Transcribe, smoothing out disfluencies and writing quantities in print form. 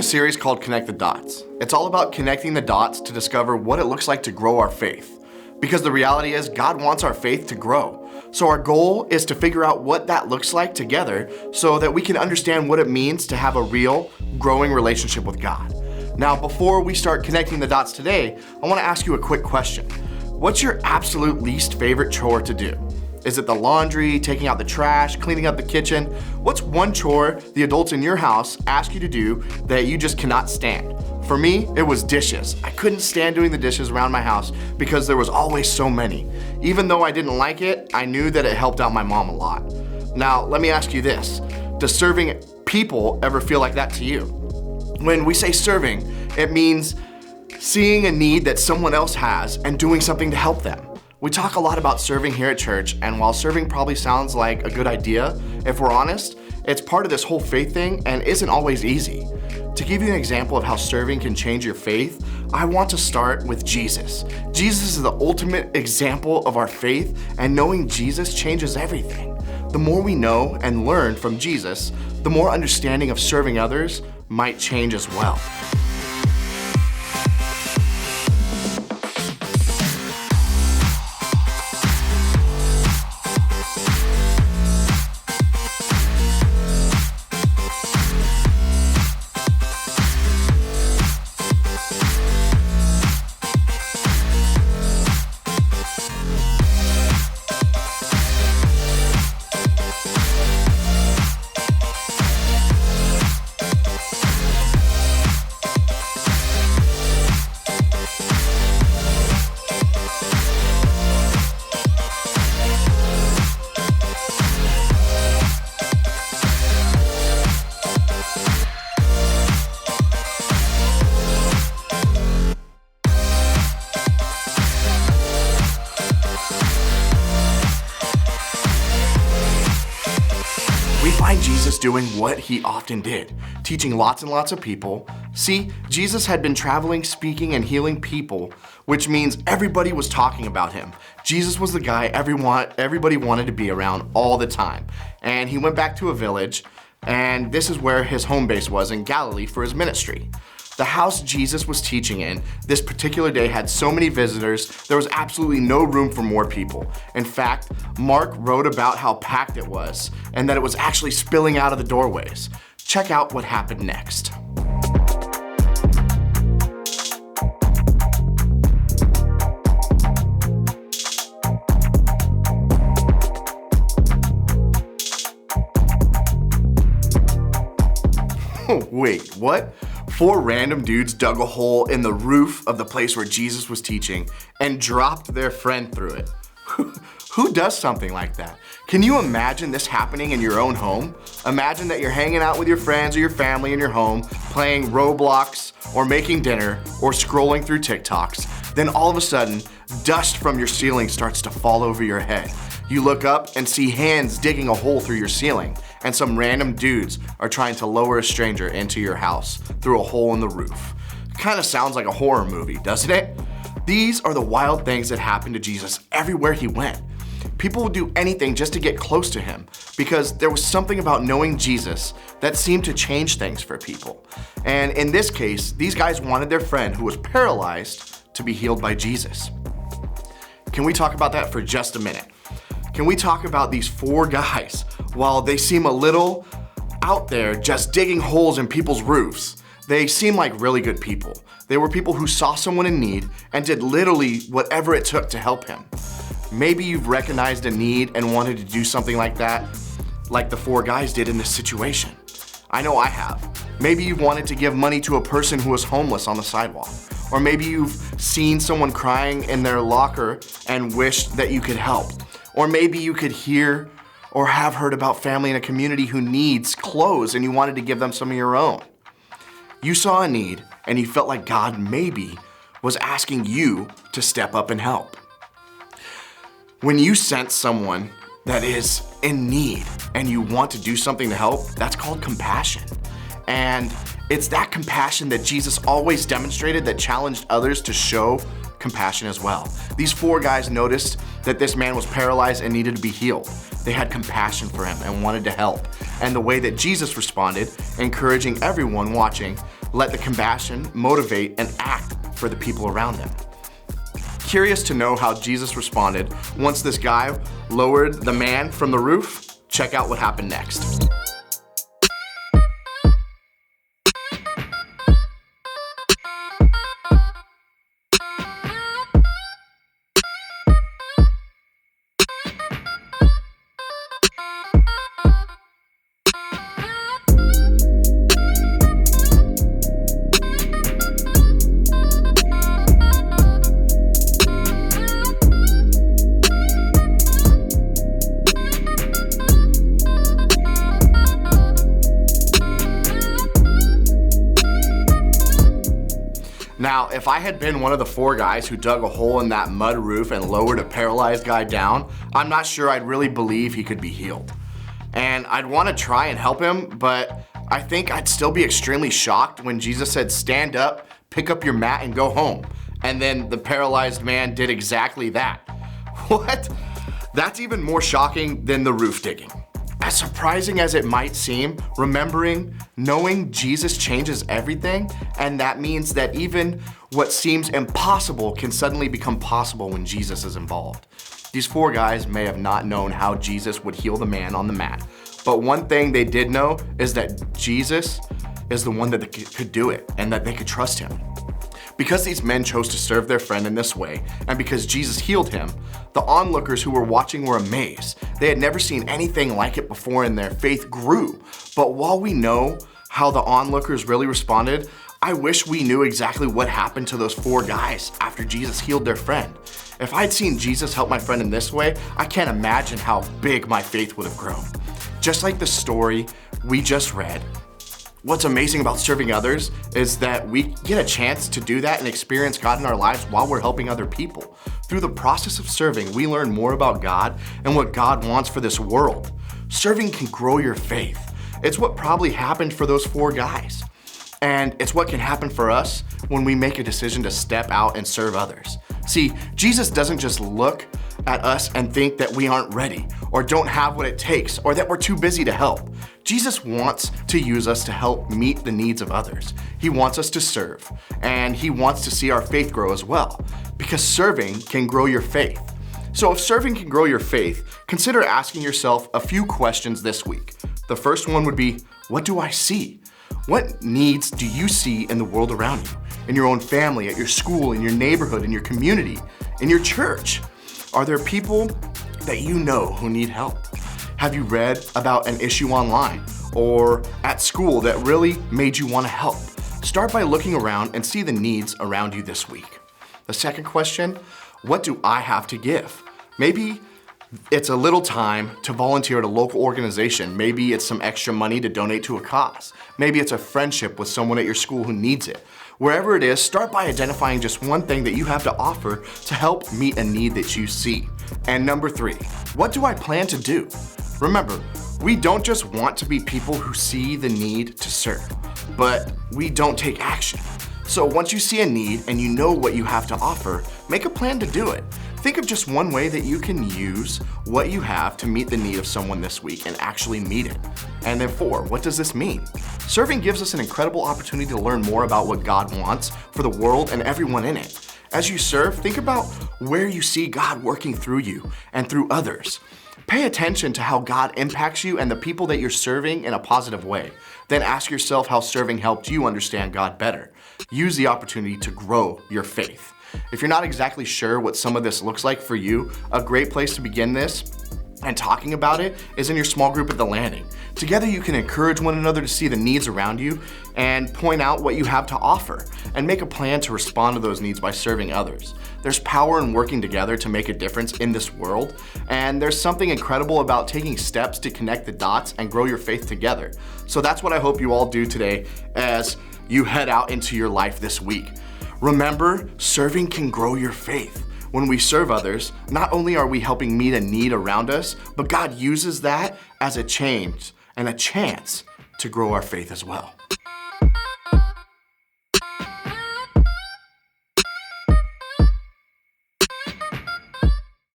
a series called Connect the Dots. It's all about connecting the dots to discover what it looks like to grow our faith. Because the reality is, God wants our faith to grow. So our goal is to figure out what that looks like together so that we can understand what it means to have a real, growing relationship with God. Now, before we start connecting the dots today, I want to ask you a quick question. What's your absolute least favorite chore to do? Is it the laundry, taking out the trash, cleaning up the kitchen? What's one chore the adults in your house ask you to do that you just cannot stand? For me, it was dishes. I couldn't stand doing the dishes around my house because there was always so many. Even though I didn't like it, I knew that it helped out my mom a lot. Now, let me ask you this. Does serving people ever feel like that to you? When we say serving, it means seeing a need that someone else has and doing something to help them. We talk a lot about serving here at church, and while serving probably sounds like a good idea, if we're honest, it's part of this whole faith thing and isn't always easy. To give you an example of how serving can change your faith, I want to start with Jesus. Jesus is the ultimate example of our faith, and knowing Jesus changes everything. The more we know and learn from Jesus, the more understanding of serving others might change as well. We find Jesus doing what he often did, teaching lots and lots of people. See, Jesus had been traveling, speaking, and healing people, which means everybody was talking about him. Jesus was the guy everybody wanted to be around all the time. And he went back to a village, and this is where his home base was in Galilee for his ministry. The house Jesus was teaching in this particular day had so many visitors, there was absolutely no room for more people. In fact, Mark wrote about how packed it was and that it was actually spilling out of the doorways. Check out what happened next. Wait, what? 4 random dudes dug a hole in the roof of the place where Jesus was teaching and dropped their friend through it. Who does something like that? Can you imagine this happening in your own home? Imagine that you're hanging out with your friends or your family in your home, playing Roblox or making dinner or scrolling through TikToks. Then all of a sudden, dust from your ceiling starts to fall over your head. You look up and see hands digging a hole through your ceiling, and some random dudes are trying to lower a stranger into your house through a hole in the roof. Kind of sounds like a horror movie, doesn't it? These are the wild things that happened to Jesus everywhere he went. People would do anything just to get close to him because there was something about knowing Jesus that seemed to change things for people. And in this case, these guys wanted their friend who was paralyzed to be healed by Jesus. Can we talk about that for just a minute? Can we talk about these 4 guys? While they seem a little out there just digging holes in people's roofs, they seem like really good people. They were people who saw someone in need and did literally whatever it took to help him. Maybe you've recognized a need and wanted to do something like that, like the 4 guys did in this situation. I know I have. Maybe you've wanted to give money to a person who was homeless on the sidewalk. Or maybe you've seen someone crying in their locker and wished that you could help. Or maybe you could hear or have heard about family in a community who needs clothes and you wanted to give them some of your own. You saw a need and you felt like God maybe was asking you to step up and help. When you sense someone that is in need and you want to do something to help, that's called compassion. And it's that compassion that Jesus always demonstrated that challenged others to show compassion as well. These 4 guys noticed that this man was paralyzed and needed to be healed. They had compassion for him and wanted to help. And the way that Jesus responded, encouraging everyone watching, let the compassion motivate and act for the people around them. Curious to know how Jesus responded once this guy lowered the man from the roof? Check out what happened next. Now, if I had been one of the 4 guys who dug a hole in that mud roof and lowered a paralyzed guy down, I'm not sure I'd really believe he could be healed. And I'd want to try and help him, but I think I'd still be extremely shocked when Jesus said, "Stand up, pick up your mat, and go home." And then the paralyzed man did exactly that. What? That's even more shocking than the roof digging. As surprising as it might seem, knowing Jesus changes everything, and that means that even what seems impossible can suddenly become possible when Jesus is involved. These 4 guys may have not known how Jesus would heal the man on the mat, but one thing they did know is that Jesus is the one that could do it and that they could trust him. Because these men chose to serve their friend in this way, and because Jesus healed him, the onlookers who were watching were amazed. They had never seen anything like it before and their faith grew. But while we know how the onlookers really responded, I wish we knew exactly what happened to those 4 guys after Jesus healed their friend. If I'd seen Jesus help my friend in this way, I can't imagine how big my faith would have grown. Just like the story we just read, what's amazing about serving others is that we get a chance to do that and experience God in our lives while we're helping other people. Through the process of serving, we learn more about God and what God wants for this world. Serving can grow your faith. It's what probably happened for those 4 guys. And it's what can happen for us when we make a decision to step out and serve others. See, Jesus doesn't just look at us and think that we aren't ready or don't have what it takes or that we're too busy to help. Jesus wants to use us to help meet the needs of others. He wants us to serve, and he wants to see our faith grow as well, because serving can grow your faith. So if serving can grow your faith, consider asking yourself a few questions this week. The first one would be, what do I see? What needs do you see in the world around you? In your own family, at your school, in your neighborhood, in your community, in your church? Are there people that you know who need help? Have you read about an issue online or at school that really made you want to help? Start by looking around and see the needs around you this week. The second question, what do I have to give? Maybe it's a little time to volunteer at a local organization. Maybe it's some extra money to donate to a cause. Maybe it's a friendship with someone at your school who needs it. Wherever it is, start by identifying just one thing that you have to offer to help meet a need that you see. And number 3, what do I plan to do? Remember, we don't just want to be people who see the need to serve, but we don't take action. So once you see a need and you know what you have to offer, make a plan to do it. Think of just one way that you can use what you have to meet the need of someone this week and actually meet it. And then 4, what does this mean? Serving gives us an incredible opportunity to learn more about what God wants for the world and everyone in it. As you serve, think about where you see God working through you and through others. Pay attention to how God impacts you and the people that you're serving in a positive way. Then ask yourself how serving helped you understand God better. Use the opportunity to grow your faith. If you're not exactly sure what some of this looks like for you, a great place to begin this and talking about it is in your small group at The Landing. Together you can encourage one another to see the needs around you and point out what you have to offer and make a plan to respond to those needs by serving others. There's power in working together to make a difference in this world, and there's something incredible about taking steps to connect the dots and grow your faith together. So that's what I hope you all do today as you head out into your life this week. Remember, serving can grow your faith. When we serve others, not only are we helping meet a need around us, but God uses that as a change and a chance to grow our faith as well.